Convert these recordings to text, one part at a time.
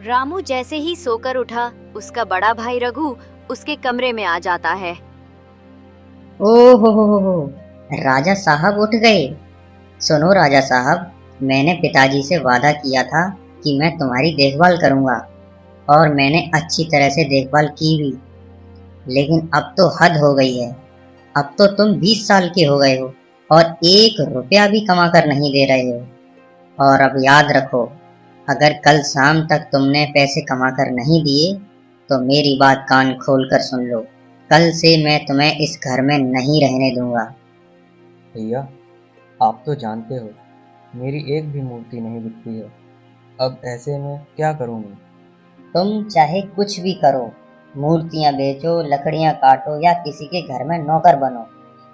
रामू जैसे ही सोकर उठा, उसका बड़ा भाई रघु उसके कमरे में आ जाता है। ओ हो, राजा साहब उठ गए। सुनो राजा साहब, मैंने पिताजी से वादा किया था कि मैं तुम्हारी देखभाल करूंगा, और मैंने अच्छी तरह से देखभाल की भी। लेकिन अब तो हद हो गई है। अब तो तुम 20 साल के हो गए हो और 1 रुपया भी कमा कर नहीं दे रहे हो। और अब याद रखो, अगर कल शाम तक तुमने पैसे कमा कर नहीं दिए तो मेरी बात कान खोल कर सुन लो। कल से मैं तुम्हें इस घर में नहीं रहने दूंगा। भैया, आप तो जानते हो मेरी एक भी मूर्ति नहीं बिकती है। अब ऐसे में क्या करूं मैं? तुम चाहे कुछ भी करो, मूर्तियां बेचो, लकड़ियां काटो या किसी के घर में नौकर बनो,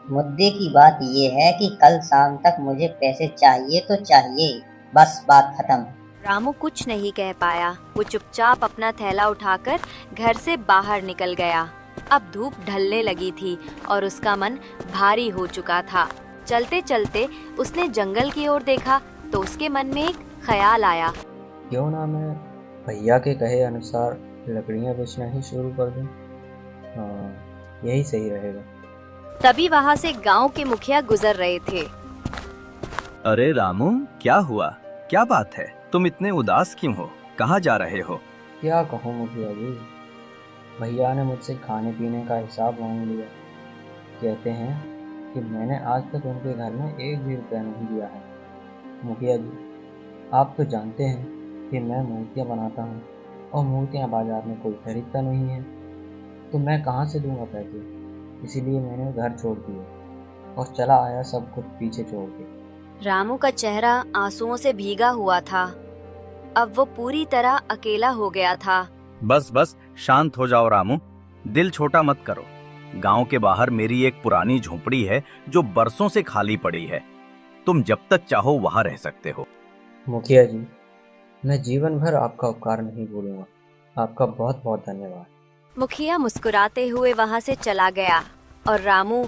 मुद्दे की बात ये है कि कल शाम तक मुझे पैसे चाहिए तो चाहिए। बस बात खत्म। रामू कुछ नहीं कह पाया। वो चुपचाप अपना थैला उठाकर घर से बाहर निकल गया। अब धूप ढलने लगी थी और उसका मन भारी हो चुका था। चलते चलते उसने जंगल की ओर देखा तो उसके मन में एक ख्याल आया। क्यों ना मैं भैया के कहे अनुसार लकड़ियां बेचना ही शुरू कर दूं? हाँ, यही सही रहेगा। तभी वहाँ से गांव के मुखिया गुजर रहे थे। अरे रामू, क्या हुआ? क्या बात है? तुम इतने उदास क्यों हो? कहाँ जा रहे हो? क्या कहूँ मुखिया जी, भैया ने मुझसे खाने पीने का हिसाब मांग लिया। कहते हैं कि मैंने आज तक उनके घर में 1 भी रुपया नहीं दिया है। मुखिया जी, आप तो जानते हैं कि मैं मूर्तियाँ बनाता हूँ और मूर्तियाँ बाजार में कोई खरीदता नहीं है, तो मैं कहाँ से दूंगा पैसे। इसीलिए मैंने घर छोड़ दिया और चला आया सब कुछ पीछे छोड़ के। रामू का चेहरा आंसुओं से भीगा हुआ था। अब वो पूरी तरह अकेला हो गया था। बस बस, शांत हो जाओ रामू। दिल छोटा मत करो। गांव के बाहर मेरी एक पुरानी झोपड़ी है जो बरसों से खाली पड़ी है। तुम जब तक चाहो वहां रह सकते हो। मुखिया जी, मैं जीवन भर आपका उपकार नहीं भूलूंगा। आपका बहुत बहुत धन्यवाद। मुखिया मुस्कुराते हुए वहां से चला गया और रामू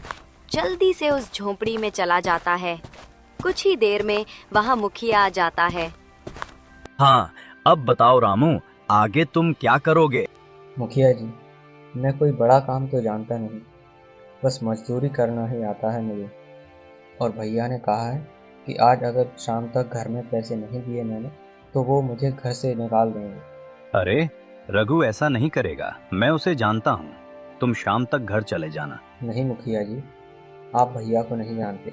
जल्दी से उस झोपड़ी में चला जाता है। कुछ ही देर में वहां मुखिया आ जाता है। हाँ, अब बताओ रामू, आगे तुम क्या करोगे? मुखिया जी, मैं कोई बड़ा काम तो जानता नहीं, बस मजदूरी करना ही आता है मुझे। और भैया ने कहा है कि आज अगर शाम तक घर में पैसे नहीं दिए मैंने, तो वो मुझे घर से निकाल देंगे। अरे रघु ऐसा नहीं करेगा, मैं उसे जानता हूँ। तुम शाम तक घर चले जाना। नहीं मुखिया जी, आप भैया को नहीं जानते।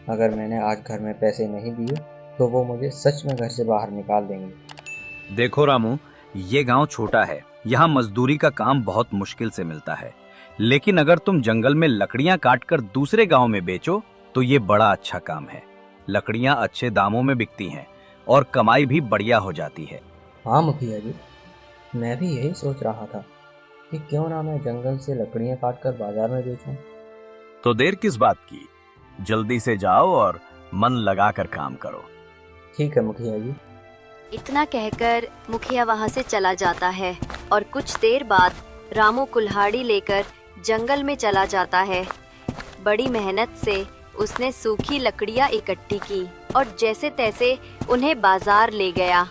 अगर मैंने आज घर में पैसे नहीं दिए तो वो मुझे सच में घर से बाहर निकाल देंगे। देखो रामू, ये गांव छोटा है। यहाँ मजदूरी का काम बहुत मुश्किल से मिलता है। लेकिन अगर तुम जंगल में लकड़ियां काटकर दूसरे गांव में बेचो तो ये बड़ा अच्छा काम है। लकड़ियां अच्छे दामों में बिकती हैं और कमाई भी बढ़िया हो जाती है। हाँ मुखिया जी, मैं भी यही सोच रहा था कि क्यों ना मैं जंगल से लकड़ियाँ काट कर बाजार में बेचूं। तो देर किस बात की? जल्दी से जाओ और मन लगाकर काम करो। ठीक है मुखिया जी। इतना कहकर मुखिया वहां से चला जाता है और कुछ देर बाद रामू कुल्हाड़ी लेकर जंगल में चला जाता है। बड़ी मेहनत से उसने सूखी लकड़ियां इकट्ठी की और जैसे तैसे उन्हें बाजार ले गया।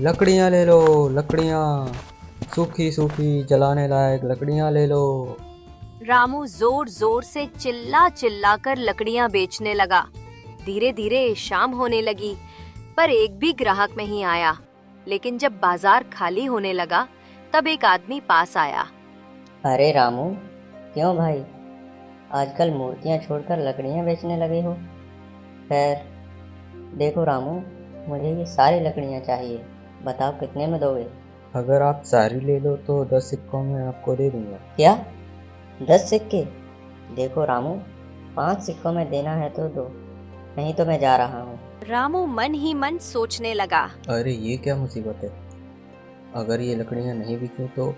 लकड़ियाँ ले लो, लकड़ियाँ, सूखी सूखी जलाने लायक लकड़ियाँ ले लो। रामू जोर जोर से चिल्ला चिल्ला कर लकड़ियां बेचने लगा। धीरे धीरे शाम होने लगी पर एक भी ग्राहक नहीं आया। लेकिन जब बाजार खाली होने लगा तब एक आदमी पास आया। अरे रामू, क्यों भाई, आजकल मूर्तियां छोड़कर लकड़ियां बेचने लगे हो? खैर, देखो रामू, मुझे ये सारी लकड़ियां चाहिए। बताओ कितने में दोगे? अगर आप सारी ले लो तो 10 सिक्कों में आपको दे दूंगा। क्या, 10 सिक्के? देखो रामू, 5 सिक्कों में देना है तो दो, नहीं तो मैं जा रहा हूँ। रामू मन ही मन सोचने लगा। अरे ये क्या मुसीबत है। अगर ये लकड़ियाँ नहीं बिकी तो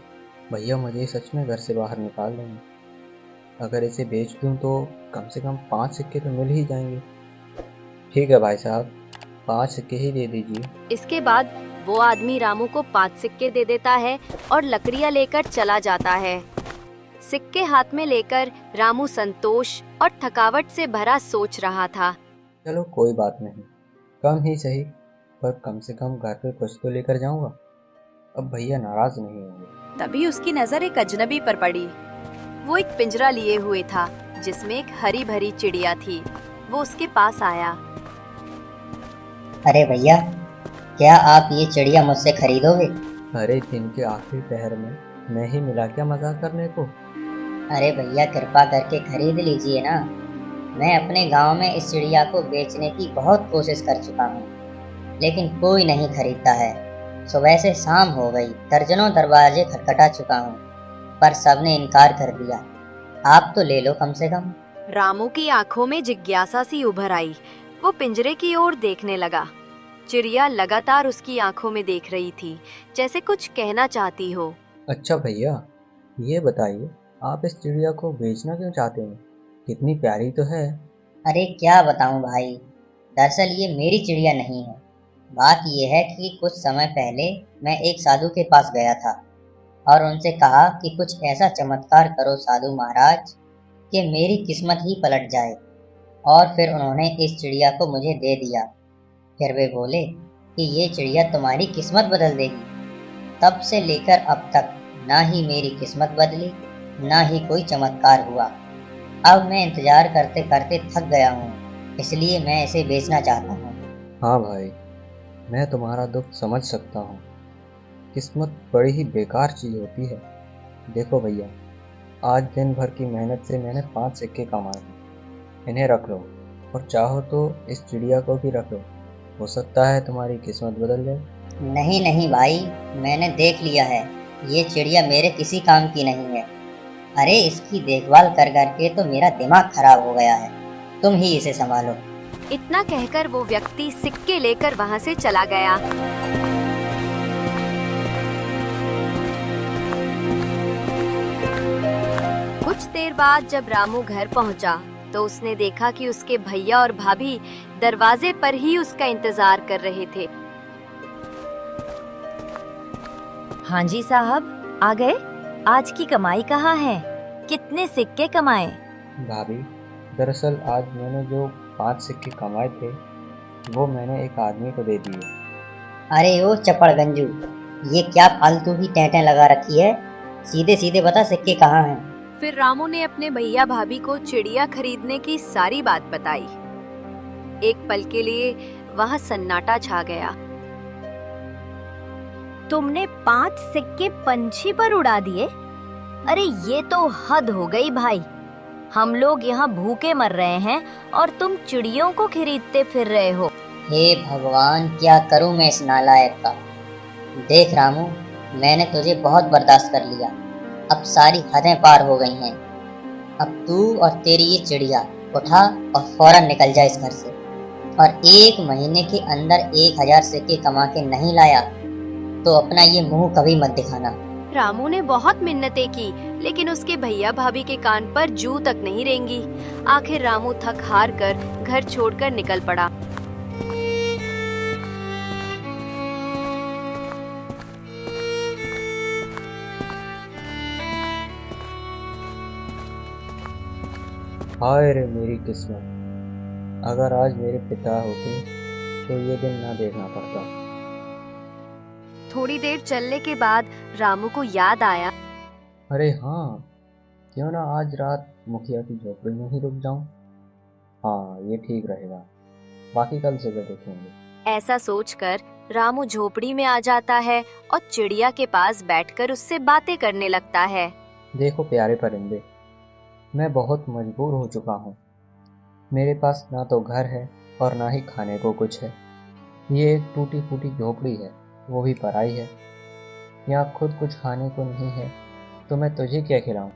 भैया मुझे सच में घर से बाहर निकाल देंगे। अगर इसे बेच दूं तो कम से कम 5 सिक्के तो मिल ही जाएंगे। ठीक है भाई साहब, 5 सिक्के ही दे दीजिए। इसके बाद वो आदमी रामू को 5 सिक्के दे देता है और लकड़ियां लेकर चला जाता है। सिक्के हाथ में लेकर रामू संतोष और थकावट से भरा सोच रहा था। चलो कोई बात नहीं, कम ही सही, पर कम से कम घर पे कुछ तो लेकर जाऊंगा। अब भैया नाराज नहीं होंगे। तभी उसकी नजर एक अजनबी पर पड़ी। वो एक पिंजरा लिए हुए था जिसमें एक हरी भरी चिड़िया थी। वो उसके पास आया। अरे भैया, क्या आप ये चिड़िया मुझसे खरीदोगे? अरे दिन के आखिरी पहर में मैं ही मिला क्या मजाक करने को। अरे भैया, कृपा करके खरीद लीजिए ना। मैं अपने गांव में इस चिड़िया को बेचने की बहुत कोशिश कर चुका हूँ, लेकिन कोई नहीं खरीदता है। सुबह से शाम हो गई, दर्जनों दरवाजे खटखटा चुका हूँ, पर सबने इनकार कर दिया। आप तो ले लो कम से कम। रामू की आंखों में जिज्ञासा सी उभर आई। वो पिंजरे की ओर देखने लगा। चिड़िया लगातार उसकी आंखों में देख रही थी, जैसे कुछ कहना चाहती हो। अच्छा भैया, ये बताइए आप इस चिड़िया को बेचना क्यों चाहते हैं? कितनी प्यारी तो है। अरे क्या बताऊं भाई, दरअसल ये मेरी चिड़िया नहीं है। बात यह है कि कुछ समय पहले मैं एक साधु के पास गया था और उनसे कहा कि कुछ ऐसा चमत्कार करो साधु महाराज कि मेरी किस्मत ही पलट जाए। और फिर उन्होंने इस चिड़िया को मुझे दे दिया। फिर वे बोले कि ये चिड़िया तुम्हारी किस्मत बदल देगी। तब से लेकर अब तक ना ही मेरी किस्मत बदली, ना ही कोई चमत्कार हुआ। अब मैं इंतजार करते करते थक गया हूँ, इसलिए मैं इसे बेचना चाहता हूँ। हाँ भाई, मैं तुम्हारा दुख समझ सकता हूँ। किस्मत बड़ी ही बेकार चीज़ होती है। देखो भैया, आज दिन भर की मेहनत से मैंने 5 सिक्के कमाए हैं। इन्हें रख लो, और चाहो तो इस चिड़िया को भी रख लो। हो सकता है तुम्हारी किस्मत बदल जाए। नहीं नहीं भाई, मैंने देख लिया है, ये चिड़िया मेरे किसी काम की नहीं है। अरे इसकी देखभाल कर करके तो मेरा दिमाग खराब हो गया है। तुम ही इसे संभालो। इतना कहकर वो व्यक्ति सिक्के लेकर वहां से चला गया। कुछ देर बाद जब रामू घर पहुंचा तो उसने देखा कि उसके भैया और भाभी दरवाजे पर ही उसका इंतजार कर रहे थे। हाँ जी साहब, आ गए। आज की कमाई कहाँ है? कितने सिक्के कमाए? भाभी, दरअसल आज मैंने जो 5 सिक्के कमाए थे वो मैंने एक आदमी को दे दिए। अरे ओ चपड़ गंजू, ये क्या फालतू की टेंटें लगा रखी है? सीधे सीधे बता सिक्के कहाँ हैं? फिर रामू ने अपने भैया भाभी को चिड़िया खरीदने की सारी बात बताई। एक पल के लिए वहाँ सन्नाटा छा गया। तुमने 5 सिक्के पंछी पर उड़ा दिए? अरे ये तो हद हो गई भाई। हम लोग यहाँ भूखे मर रहे हैं और तुम चिड़ियों को खरीदते फिर रहे हो। हे भगवान, क्या करूं मैं इस नालायक का। देख रामू, मैंने तुझे बहुत बर्दाश्त कर लिया, अब सारी हदें पार हो गई हैं। अब तू और तेरी ये चिड़िया उठा और फौरन निकल जा इस घर से। और 1 महीने के अंदर 1000 सिक्के कमा के नहीं लाया तो अपना ये मुंह कभी मत दिखाना। रामू ने बहुत मिन्नतें की, लेकिन उसके भैया भाभी के कान पर जू तक नहीं रेंगी। आखिर रामू थक हार कर घर छोड़कर निकल पड़ा। हाय रे मेरी किस्मत, अगर आज मेरे पिता होते तो ये दिन ना देखना पड़ता। थोड़ी देर चलने के बाद रामू को याद आया। अरे हाँ, क्यों ना आज रात मुखिया की झोपड़ी में ही रुक जाऊं। हाँ, ये ठीक रहेगा, बाकी कल सुबह देखेंगे। ऐसा सोचकर रामू झोपड़ी में आ जाता है और चिड़िया के पास बैठकर उससे बातें करने लगता है। देखो प्यारे परिंदे, मैं बहुत मजबूर हो चुका हूँ। मेरे पास ना तो घर है और ना ही खाने को कुछ है। ये एक टूटी फूटी झोपड़ी है, वो भी पराई है। यहाँ खुद कुछ खाने को नहीं है तो मैं तुझे क्या खिलाऊं?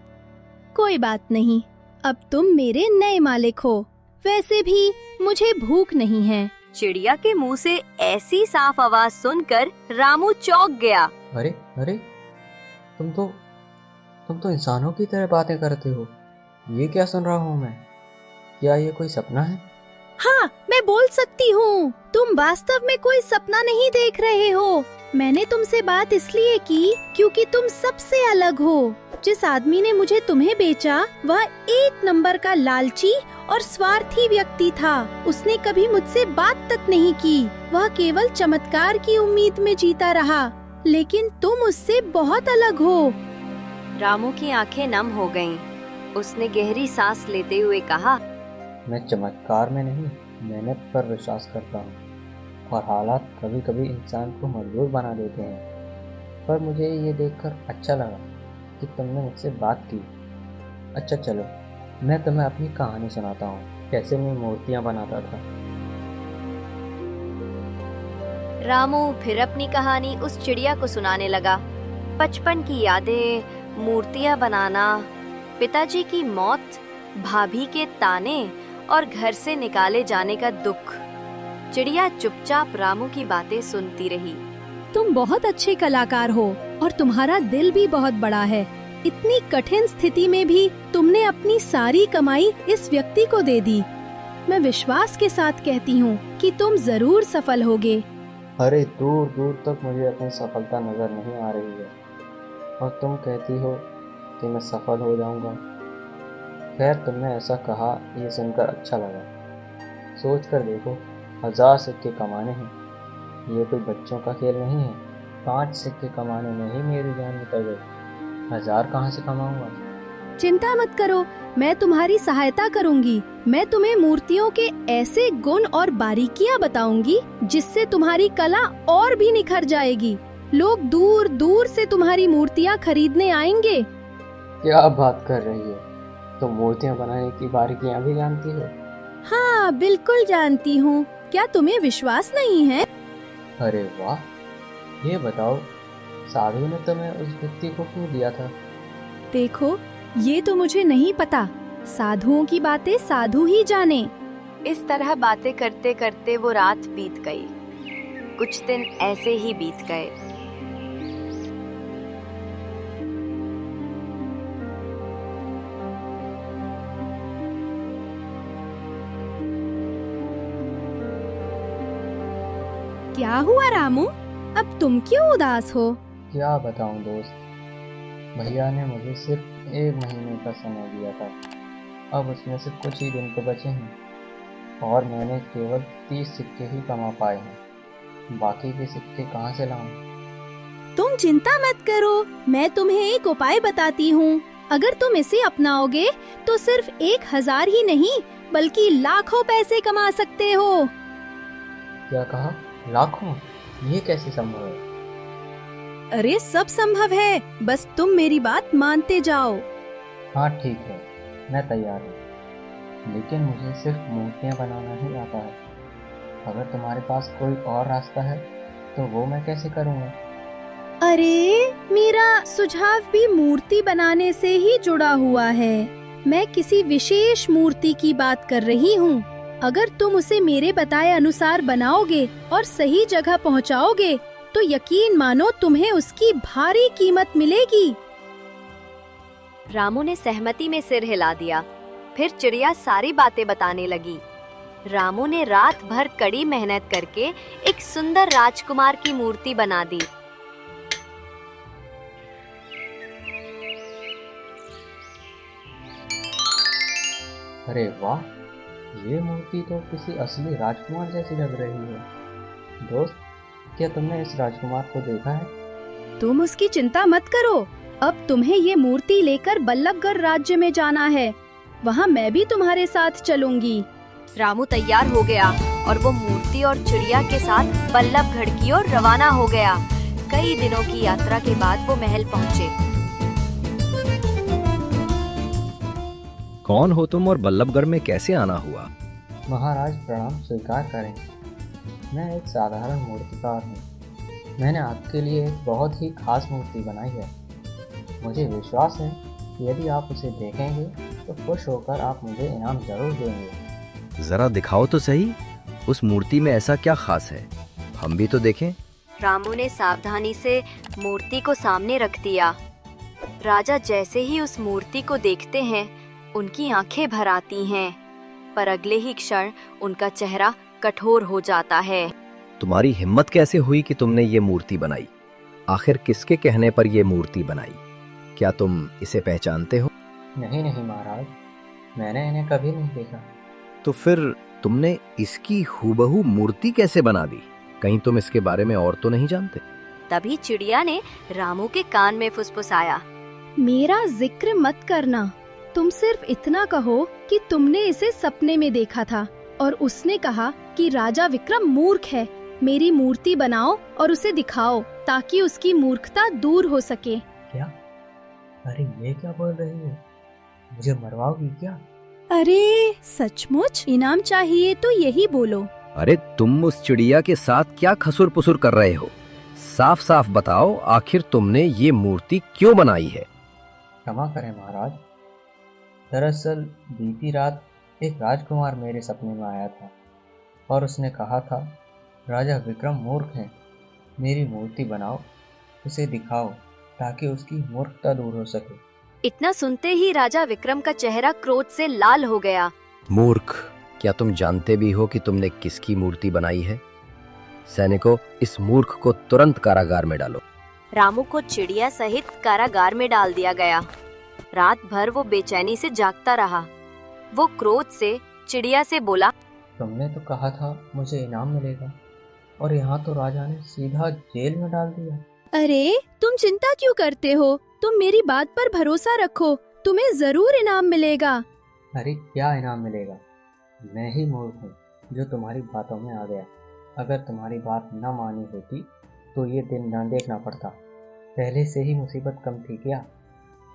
कोई बात नहीं, अब तुम मेरे नए मालिक हो। वैसे भी मुझे भूख नहीं है। चिड़िया के मुंह से ऐसी साफ आवाज सुनकर रामू चौंक गया। अरे अरे, तुम तो इंसानों की तरह बातें करते हो। ये क्या सुन रहा हूँ मैं? क्या ये कोई सपना है? हाँ, मैं बोल सकती हूँ। तुम वास्तव में कोई सपना नहीं देख रहे हो। मैंने तुमसे बात इसलिए की क्योंकि तुम सबसे अलग हो। जिस आदमी ने मुझे तुम्हें बेचा वह एक नंबर का लालची और स्वार्थी व्यक्ति था। उसने कभी मुझसे बात तक नहीं की। वह केवल चमत्कार की उम्मीद में जीता रहा। लेकिन तुम उससे बहुत अलग हो। रामू की आंखें नम हो गईं। उसने गहरी सांस लेते हुए कहा, मैं चमत्कार में नहीं, मेहनत पर विश्वास करता हूँ और हालात कभी कभी इंसान को मजबूर बना देते हैं। पर मुझे ये देखकर अच्छा लगा कि तुमने मुझसे बात की। अच्छा चलो, मैं तुम्हें अपनी कहानी सुनाता हूँ, कैसे मैं मूर्तियाँ बनाता था। रामू फिर अपनी कहानी उस चिड़िया को सुनाने लगा। बचपन की यादें, मूर्तियां बनाना, पिताजी की मौत, भाभी के ताने और घर से निकाले जाने का दुख। चिड़िया चुपचाप रामू की बातें सुनती रही। तुम बहुत अच्छे कलाकार हो और तुम्हारा दिल भी बहुत बड़ा है। इतनी कठिन स्थिति में भी तुमने अपनी सारी कमाई इस व्यक्ति को दे दी। मैं विश्वास के साथ कहती हूँ कि तुम जरूर सफल होगे। अरे दूर दूर तक मुझे अपनी सफलता नजर नहीं आ रही है और तुम कहती हो कि मैं सफल हो जाऊंगा। खैर, तुमने ऐसा कहा ये सुनकर अच्छा लगा। सोच कर देखो, 1000 सिक्के कमाने हैं, ये कोई बच्चों का खेल नहीं है। 5 सिक्के कमाने में ही मेरी जान निकल गई, 1000 कहाँ से कमाऊंगा। चिंता मत करो, मैं तुम्हारी सहायता करूंगी। मैं तुम्हें मूर्तियों के ऐसे गुण और बारीकियां बताऊंगी जिससे तुम्हारी कला और भी निखर जाएगी। लोग दूर दूर से तुम्हारी मूर्तियां खरीदने आएंगे। क्या बात कर रही हो? तुम मूर्तियां बनाने की बारीकियां भी जानती हो? हाँ, बिल्कुल जानती हूँ। क्या तुम्हें विश्वास नहीं है? अरे वाह, ये बताओ, साधु ने तुम्हें उस व्यक्ति को क्यों दिया था? देखो, ये तो मुझे नहीं पता। साधुओं की बातें साधु ही जाने। इस तरह बातें करते करते वो रात बीत गई। कुछ दिन ऐसे ही बीत गए। क्या हुआ रामू? अब तुम क्यों उदास हो? क्या बताऊं दोस्त, भैया ने मुझे सिर्फ 1 महीने का समय दिया था। अब उसमें से कुछ ही दिन तो बचे हैं और मैंने केवल 30 सिक्के ही कमा पाए हैं। बाकी के सिक्के कहाँ से लाऊं? तुम चिंता मत करो, मैं तुम्हें एक उपाय बताती हूँ। अगर तुम इसे अपनाओगे तो सिर्फ 1000 ही नहीं बल्कि लाखों पैसे कमा सकते हो। क्या कहा? लाखों? ये कैसे संभव है? अरे सब संभव है, बस तुम मेरी बात मानते जाओ। हाँ ठीक है, मैं तैयार हूँ, लेकिन मुझे सिर्फ मूर्तियाँ बनाना ही आता है। अगर तुम्हारे पास कोई और रास्ता है तो वो मैं कैसे करूँगा? अरे, मेरा सुझाव भी मूर्ति बनाने से ही जुड़ा हुआ है। मैं किसी विशेष मूर्ति की बात कर रही हूँ। अगर तुम उसे मेरे बताए अनुसार बनाओगे और सही जगह पहुँचाओगे तो यकीन मानो तुम्हें उसकी भारी कीमत मिलेगी। रामू ने सहमति में सिर हिला दिया। फिर चिड़िया सारी बातें बताने लगी। रामू ने रात भर कड़ी मेहनत करके एक सुंदर राजकुमार की मूर्ति बना दी। अरे वाह, ये मूर्ति तो किसी असली राजकुमार जैसी लग रही है। दोस्त, क्या तुमने इस राजकुमार को देखा है? तुम उसकी चिंता मत करो। अब तुम्हें ये मूर्ति लेकर बल्लभगढ़ राज्य में जाना है। वहाँ मैं भी तुम्हारे साथ चलूंगी। रामू तैयार हो गया और वो मूर्ति और चिड़िया के साथ बल्लभगढ़ की ओर रवाना हो गया। कई दिनों की यात्रा के बाद वो महल पहुँचे। कौन हो तुम और बल्लभगढ़ में कैसे आना हुआ? महाराज प्रणाम स्वीकार करें। मैं एक साधारण मूर्तिकार हूँ। मैंने आपके लिए एक बहुत ही खास मूर्ति बनाई है। मुझे विश्वास है कि यदि आप उसे देखेंगे तो खुश होकर आप मुझे इनाम जरूर देंगे। जरा दिखाओ तो सही, उस मूर्ति में ऐसा क्या खास है, हम भी तो देखें। रामू ने सावधानी से मूर्ति को सामने रख दिया। राजा जैसे ही उस मूर्ति को देखते हैं, उनकी आंखें भर आती हैं। पर अगले ही क्षण उनका चेहरा कठोर हो जाता है। तुम्हारी हिम्मत कैसे हुई कि तुमने ये मूर्ति बनाई? आखिर किसके कहने पर ये मूर्ति बनाई? क्या तुम इसे पहचानते हो? नहीं नहीं महाराज, मैंने इन्हें कभी नहीं देखा। तो फिर तुमने इसकी हूबहू मूर्ति कैसे बना दी? कहीं तुम इसके बारे में और तो नहीं जानते? तभी चिड़िया ने रामू के कान में फुसफुसाया। मेरा जिक्र मत करना। तुम सिर्फ इतना कहो कि तुमने इसे सपने में देखा था और उसने कहा कि राजा विक्रम मूर्ख है। मेरी मूर्ति बनाओ और उसे दिखाओ ताकि उसकी मूर्खता दूर हो सके। क्या? अरे ये क्या बोल रही हो? मुझे मरवाओगी क्या? अरे सचमुच इनाम चाहिए तो यही बोलो। अरे तुम उस चिड़िया के साथ क्या खसुर पुसुर कर रहे हो? साफ साफ बताओ, आखिर तुमने ये मूर्ति क्यों बनाई है? क्षमा करें महाराज, दरअसल बीती रात एक राजकुमार मेरे सपने में आया था और उसने कहा था, राजा विक्रम मूर्ख है, मेरी मूर्ति बनाओ, उसे दिखाओ ताकि उसकी मूर्खता दूर हो सके। इतना सुनते ही राजा विक्रम का चेहरा क्रोध से लाल हो गया। मूर्ख, क्या तुम जानते भी हो कि तुमने किसकी मूर्ति बनाई है? सैनिकों, इस मूर्ख को तुरंत कारागार में डालो। रामू को चिड़िया सहित कारागार में डाल दिया गया। रात भर वो बेचैनी से जागता रहा। वो क्रोध से चिड़िया से बोला, तुमने तो कहा था मुझे इनाम मिलेगा और यहाँ तो राजा ने सीधा जेल में डाल दिया। अरे तुम चिंता क्यों करते हो? तुम मेरी बात पर भरोसा रखो, तुम्हें जरूर इनाम मिलेगा। अरे क्या इनाम मिलेगा? मैं ही मूर्ख हूँ जो तुम्हारी बातों में आ गया। अगर तुम्हारी बात न मानी होती तो ये दिन न देखना पड़ता। पहले से ही मुसीबत कम थी क्या?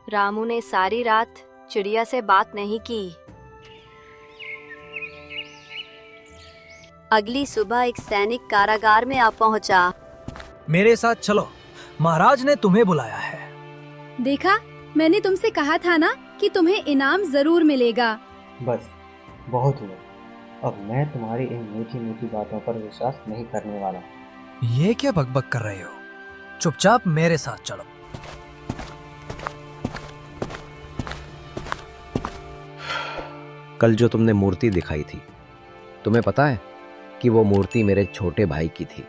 रामू ने सारी रात चिड़िया से बात नहीं की। अगली सुबह एक सैनिक कारागार में आ पहुंचा। मेरे साथ चलो, महाराज ने तुम्हें बुलाया है। देखा, मैंने तुमसे कहा था ना कि तुम्हें इनाम जरूर मिलेगा। बस बहुत हुआ, अब मैं तुम्हारी इन मीठी मीठी बातों पर विश्वास नहीं करने वाला। ये क्या बकबक कर रहे हो? चुपचाप मेरे साथ चलो। कल जो तुमने मूर्ति दिखाई थी, तुम्हें पता है कि वो मूर्ति मेरे छोटे भाई की थी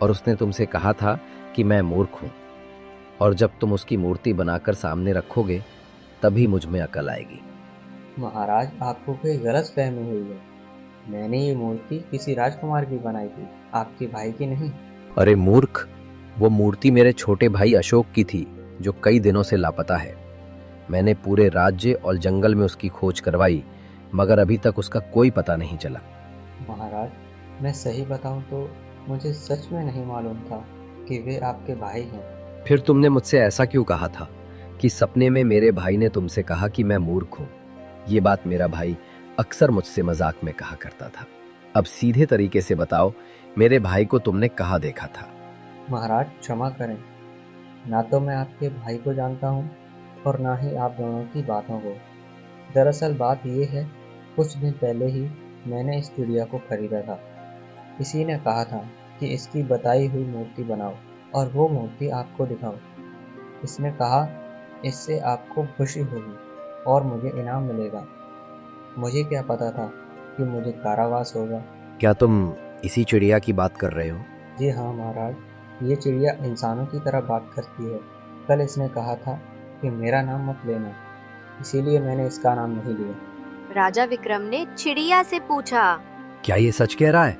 और उसने तुमसे कहा था कि मैं मूर्ख हूँ, और जब तुम उसकी मूर्ति बनाकर सामने रखोगे तभी मुझ में अकल आएगी। महाराज, आपको कोई गलतफहमी हुई है। मैंने ये मूर्ति किसी राजकुमार की बनाई थी, आपके भाई की नहीं। अरे मूर्ख, वो मूर्ति मेरे छोटे भाई अशोक की थी जो कई दिनों से लापता है। मैंने पूरे राज्य और जंगल में उसकी खोज करवाई, मगर अभी तक उसका कोई पता नहीं चला। महाराज, मैं सही बताऊं तो मुझे सच में नहीं मालूम था कि वे आपके भाई हैं। फिर तुमने मुझसे ऐसा क्यों कहा था कि सपने में मेरे भाई ने तुमसे कहा कि मैं मूर्ख हूँ? ये बात मेरा भाई अक्सर मुझसे मजाक में कहा करता था। अब सीधे तरीके से बताओ, मेरे भाई को तुमने कहाँ देखा था? महाराज क्षमा करें, ना तो मैं आपके भाई को जानता हूँ और ना ही आप दोनों की बातों को। दरअसल बात ये है, कुछ दिन पहले ही मैंने इस चिड़िया को खरीदा था। किसी ने कहा था कि इसकी बताई हुई मूर्ति बनाओ और वो मूर्ति आपको दिखाओ। इसने कहा इससे आपको खुशी होगी और मुझे इनाम मिलेगा। मुझे क्या पता था कि मुझे कारावास होगा। क्या तुम इसी चिड़िया की बात कर रहे हो? जी हाँ महाराज, ये चिड़िया इंसानों की तरह बात करती है। कल इसने कहा था कि मेरा नाम मत लेना, इसीलिए मैंने इसका नाम नहीं लिया। राजा विक्रम ने चिड़िया से पूछा, क्या ये सच कह रहा है?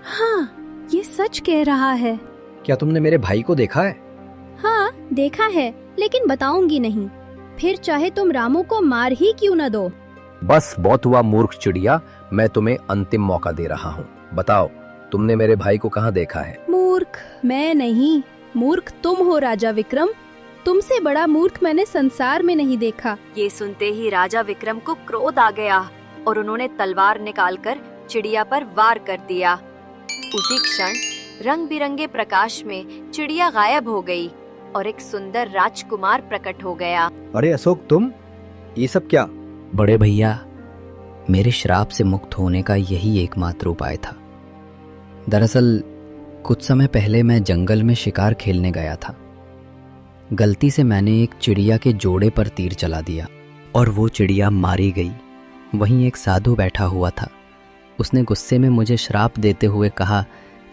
हाँ, ये सच कह रहा है। क्या तुमने मेरे भाई को देखा है? हाँ, देखा है, लेकिन बताऊंगी नहीं। फिर चाहे तुम रामू को मार ही क्यों न दो। बस बहुत हुआ मूर्ख चिड़िया, मैं तुम्हें अंतिम मौका दे रहा हूँ। बताओ, तुमने मेरे भाई को कहाँ देखा है? मूर्ख मैं नहीं, मूर्ख तुम हो राजा विक्रम। तुमसे बड़ा मूर्ख मैंने संसार में नहीं देखा। ये सुनते ही राजा विक्रम को क्रोध आ गया और उन्होंने तलवार निकालकर चिड़िया पर वार कर दिया। उसी क्षण रंग बिरंगे प्रकाश में चिड़िया गायब हो गई और एक सुंदर राजकुमार प्रकट हो गया। अरे अशोक, तुम ये सब क्या? बड़े भैया, मेरे श्राप से मुक्त होने का यही एकमात्र उपाय था। दरअसल कुछ समय पहले मैं जंगल में शिकार खेलने गया था। गलती से मैंने एक चिड़िया के जोड़े पर तीर चला दिया और वो चिड़िया मारी गई। वहीं एक साधु बैठा हुआ था। उसने गुस्से में मुझे श्राप देते हुए कहा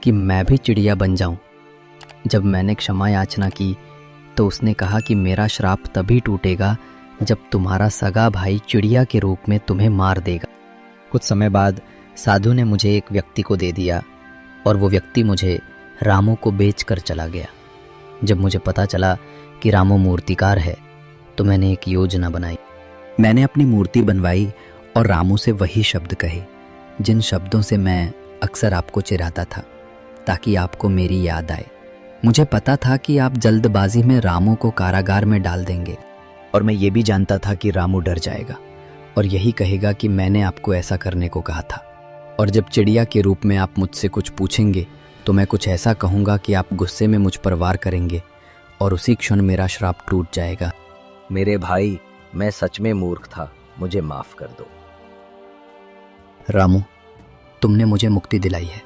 कि मैं भी चिड़िया बन जाऊं। जब मैंने क्षमा याचना की तो उसने कहा कि मेरा श्राप तभी टूटेगा जब तुम्हारा सगा भाई चिड़िया के रूप में तुम्हें मार देगा। कुछ समय बाद साधु ने मुझे एक व्यक्ति को दे दिया और वो व्यक्ति मुझे रामू को बेच कर चला गया। जब मुझे पता चला कि रामू मूर्तिकार है तो मैंने एक योजना बनाई। मैंने अपनी मूर्ति बनवाई और रामू से वही शब्द कहे जिन शब्दों से मैं अक्सर आपको चिढ़ाता था, ताकि आपको मेरी याद आए। मुझे पता था कि आप जल्दबाजी में रामू को कारागार में डाल देंगे और मैं ये भी जानता था कि रामू डर जाएगा और यही कहेगा कि मैंने आपको ऐसा करने को कहा था। और जब चिड़िया के रूप में आप मुझसे कुछ पूछेंगे तो मैं कुछ ऐसा कहूँगा कि आप गुस्से में मुझ पर वार करेंगे और उसी क्षण मेरा श्राप टूट जाएगा। मेरे भाई, मैं सच में मूर्ख था, मुझे माफ कर दो। रामू, तुमने मुझे मुक्ति दिलाई है।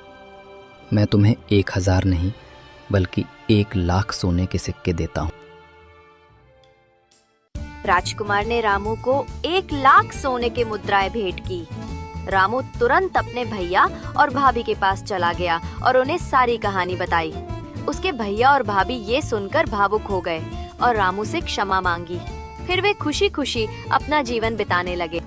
मैं तुम्हें 1000 नहीं बल्कि 1,00,000 सोने के सिक्के देता हूँ। राजकुमार ने रामू को 1,00,000 सोने के मुद्राएं भेंट की। रामू तुरंत अपने भैया और भाभी के पास चला गया और उन्हें सारी कहानी बताई। उसके भैया और भाभी ये सुनकर भावुक हो गए और रामू से क्षमा मांगी। फिर वे खुशी खुशी अपना जीवन बिताने लगे।